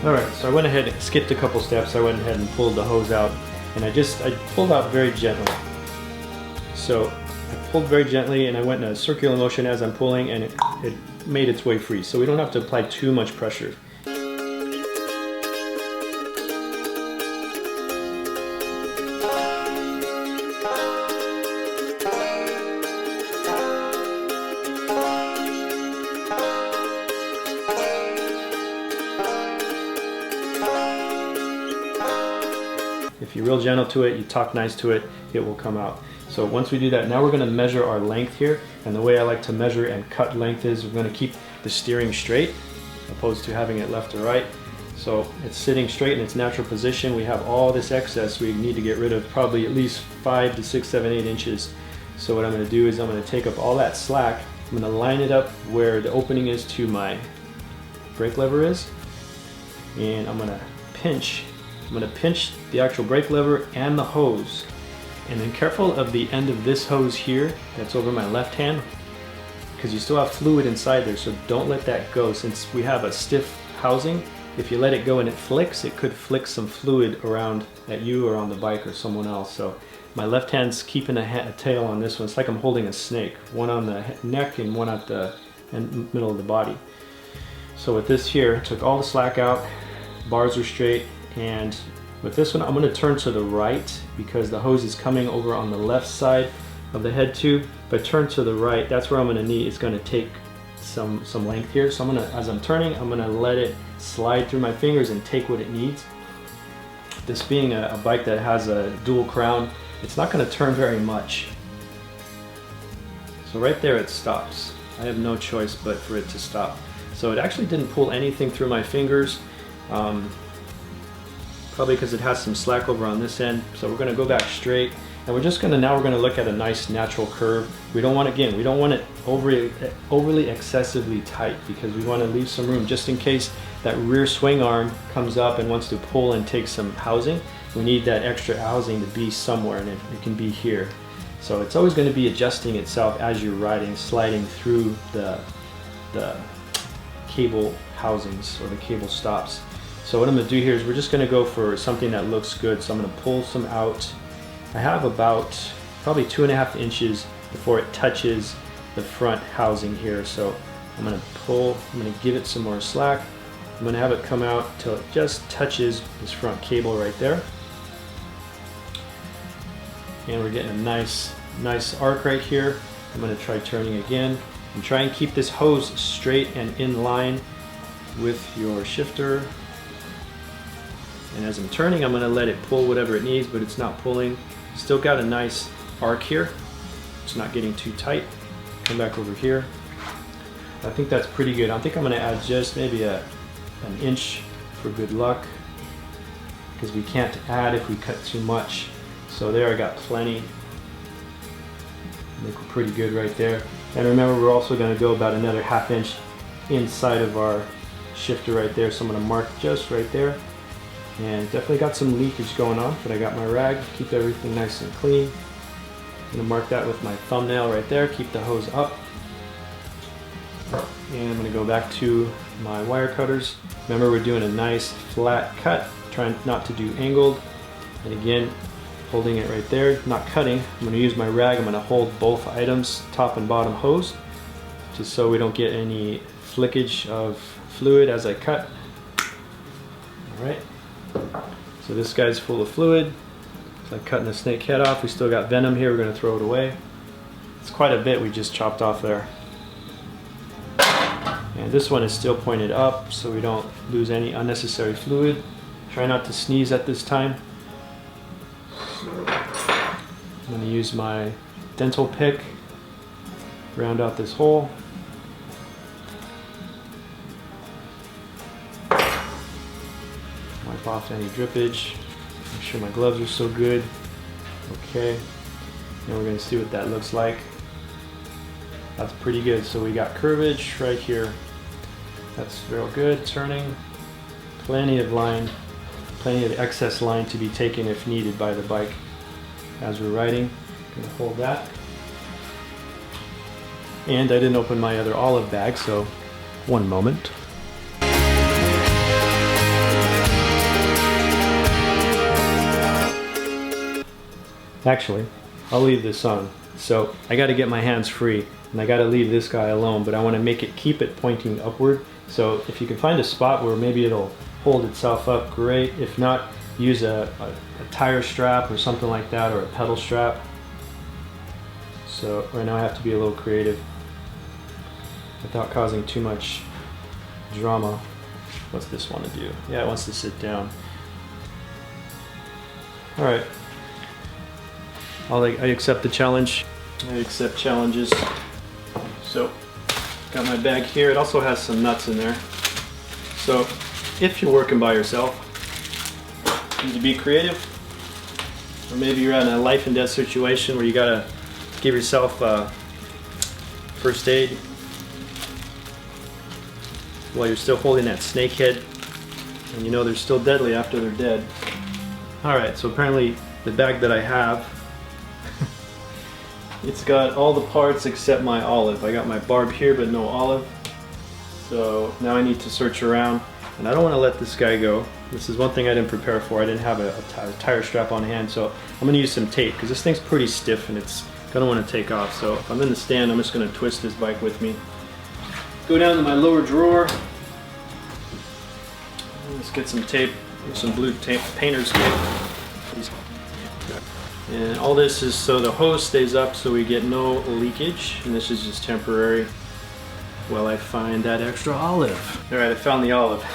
Alright, so I went ahead and skipped a couple steps. I went ahead and pulled the hose out, and I pulled out very gently. So I pulled very gently and I went in a circular motion as I'm pulling, and it made its way free. So we don't have to apply too much pressure. If you're real gentle to it, you talk nice to it, it will come out. So once we do that, now we're going to measure our length here. And the way I like to measure and cut length is we're going to keep the steering straight, opposed to having it left or right. So it's sitting straight in its natural position. We have all this excess we need to get rid of, probably at least 5 to 6, 7, 8 inches. So what I'm going to do is I'm going to take up all that slack. I'm going to line it up where the opening is to my brake lever is. And I'm going to pinch the actual brake lever and the hose. And then careful of the end of this hose here that's over my left hand, because you still have fluid inside there, so don't let that go. Since we have a stiff housing, if you let it go and it flicks, it could flick some fluid around at you or on the bike or someone else. So my left hand's keeping a tail on this one. It's like I'm holding a snake, one on the neck and one at the middle of the body. So with this here, I took all the slack out, bars are straight, and with this one I'm going to turn to the right because the hose is coming over on the left side of the head tube. If I turn to the right, that's where I'm going to need, it's going to take some length here. So I'm going to, as I'm turning, I'm going to let it slide through my fingers and take what it needs. This being a bike that has a dual crown, it's not going to turn very much. So right there it stops. I have no choice but for it to stop. So it actually didn't pull anything through my fingers. Probably because it has some slack over on this end. So we're going to go back straight, and we're just going to, now we're going to look at a nice natural curve. We don't want, again, we don't want it overly excessively tight, because we want to leave some room just in case that rear swing arm comes up and wants to pull and take some housing. We need that extra housing to be somewhere, and it can be here. So it's always going to be adjusting itself as you're riding, sliding through the cable housings or the cable stops. So what I'm going to do here is we're just going to go for something that looks good. So I'm going to pull some out. I have about probably 2.5 inches before it touches the front housing here. So I'm going to pull, I'm going to give it some more slack. I'm going to have it come out till it just touches this front cable right there. And we're getting a nice arc right here. I'm going to try turning again and try and keep this hose straight and in line with your shifter. And as I'm turning, I'm going to let it pull whatever it needs, but it's not pulling. Still got a nice arc here. It's not getting too tight. Come back over here. I think that's pretty good. I think I'm going to add just maybe an inch for good luck, because we can't add if we cut too much. So there, I got plenty. I think we're pretty good right there. And remember, we're also going to go about another 1/2 inch inside of our shifter right there. So I'm going to mark just right there. And definitely got some leakage going on, but I got my rag, keep everything nice and clean. I'm going to mark that with my thumbnail right there, keep the hose up. And I'm going to go back to my wire cutters. Remember, we're doing a nice flat cut, trying not to do angled. And again, holding it right there, not cutting. I'm going to use my rag, I'm going to hold both items, top and bottom hose, just so we don't get any flickage of fluid as I cut. Alright. So this guy's full of fluid. It's like cutting a snake head off. We still got venom here, we're going to throw it away. It's quite a bit we just chopped off there. And this one is still pointed up so we don't lose any unnecessary fluid. Try not to sneeze at this time. I'm going to use my dental pick, round out this hole. Wipe off any drippage. Make sure my gloves are still good. Okay, and we're going to see what that looks like. That's pretty good. So we got curvage right here. That's real good. Turning, plenty of line, plenty of excess line to be taken if needed by the bike as we're riding. Gonna hold that. And I didn't open my other olive bag, so one moment. Actually, I'll leave this on. So I got to get my hands free, and I got to leave this guy alone, but I want to keep it pointing upward. So if you can find a spot where maybe it'll hold itself up, great. If not, use a tire strap or something like that, or a pedal strap. So right now I have to be a little creative without causing too much drama. What's this want to do? Yeah, it wants to sit down. All right. I accept the challenge. I accept challenges. So, got my bag here. It also has some nuts in there. So, if you're working by yourself, you need to be creative. Or maybe you're in a life and death situation where you gotta give yourself first aid while you're still holding that snake head. And you know they're still deadly after they're dead. Alright, so apparently the bag that I have, it's got all the parts except my olive. I got my barb here, but no olive. So now I need to search around, and I don't want to let this guy go. This is one thing I didn't prepare for. I didn't have a tire strap on hand, so I'm going to use some tape because this thing's pretty stiff and it's going to want to take off. So if I'm in the stand, I'm just going to twist this bike with me. Go down to my lower drawer. Let's get some tape, some blue tape, painter's tape. And all this is so the hose stays up so we get no leakage, and this is just temporary while I find that extra olive. Alright, I found the olive.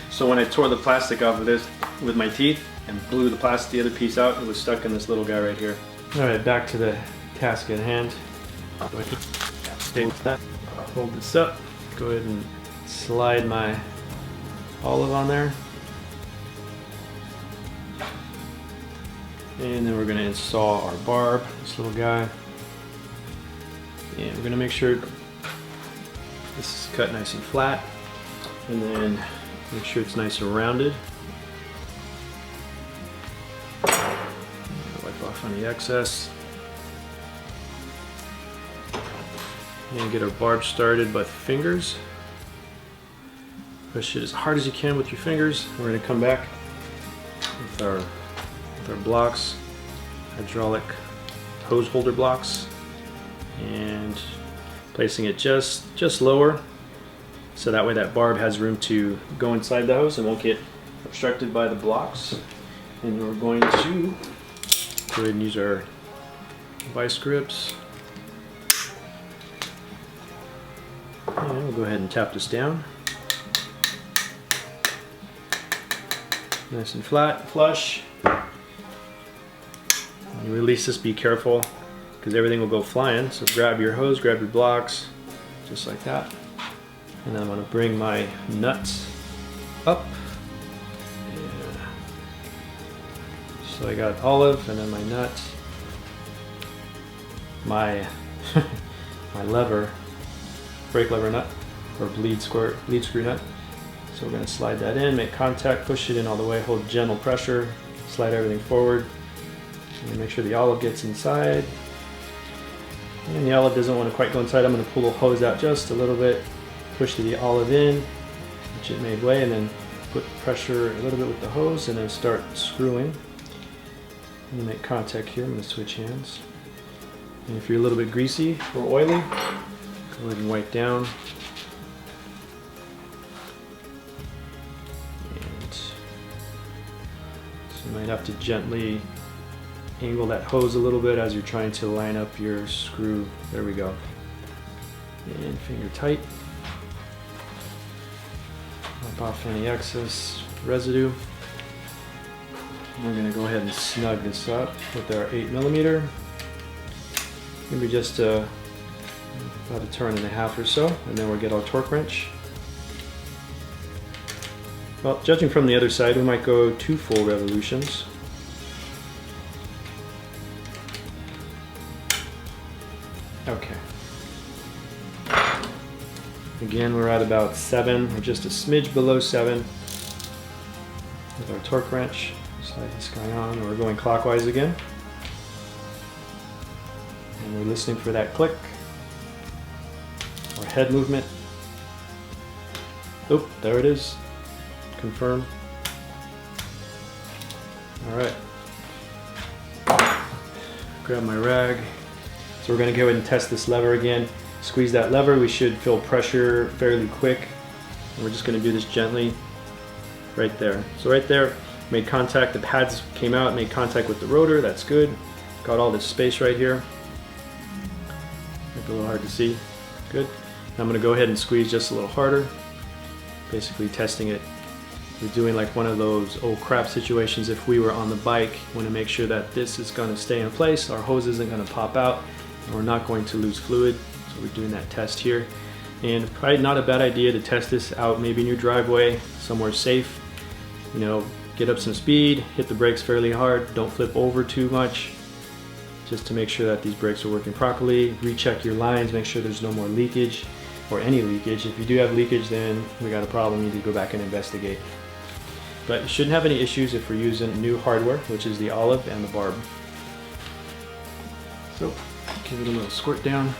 So when I tore the plastic off of this with my teeth and blew the other piece out, it was stuck in this little guy right here. Alright, back to the task at hand. Hold this up, go ahead and slide my olive on there. And then we're going to install our barb, this little guy. And we're going to make sure this is cut nice and flat. And then make sure it's nice and rounded. Wipe off any excess. And get our barb started by the fingers. Push it as hard as you can with your fingers. We're going to come back with our blocks, hydraulic hose holder blocks, and placing it just lower, so that way that barb has room to go inside the hose and won't get obstructed by the blocks. And we're going to go ahead and use our vice grips, and we'll go ahead and tap this down nice and flat, flush. When you release this, be careful because everything will go flying. So grab your hose, grab your blocks, just like that. And then I'm going to bring my nuts up. Yeah. So I got olive and then my nut, my my lever, brake lever nut, or bleed screw nut. So we're going to slide that in, make contact, push it in all the way, hold gentle pressure, slide everything forward. And make sure the olive gets inside. And the olive doesn't want to quite go inside. I'm going to pull the hose out just a little bit, push the olive in, which it made way, and then put pressure a little bit with the hose and then start screwing. I'm going to make contact here. I'm going to switch hands. And if you're a little bit greasy or oily, go ahead and wipe down. And so you might have to gently angle that hose a little bit as you're trying to line up your screw. There we go. And finger tight. Wipe off any excess residue. We're going to go ahead and snug this up with our 8mm. Maybe just about a turn and a half or so, and then we'll get our torque wrench. Well, judging from the other side, we might go 2 full revolutions. Okay. Again, we're at about 7, or just a smidge below 7 with our torque wrench. Slide this guy on, and we're going clockwise again. And we're listening for that click or head movement. Oh, there it is. Confirm. All right. grab my rag. So we're gonna go ahead and test this lever again. Squeeze that lever, we should feel pressure fairly quick. And we're just gonna do this gently right there. So right there, made contact, the pads came out, made contact with the rotor, that's good. Got all this space right here. Make it a little hard to see, good. Now I'm gonna go ahead and squeeze just a little harder, basically testing it. We're doing like one of those oh crap situations. If we were on the bike, we want to make sure that this is going to stay in place, our hose isn't going to pop out, and we're not going to lose fluid. So we're doing that test here. And probably not a bad idea to test this out maybe in your driveway, somewhere safe. You know, get up some speed, hit the brakes fairly hard, don't flip over too much, just to make sure that these brakes are working properly. Recheck your lines, make sure there's no more leakage or any leakage. If you do have leakage, then we got a problem, you need to go back and investigate. But you shouldn't have any issues if we're using new hardware, which is the olive and the barb. So give it a little squirt down.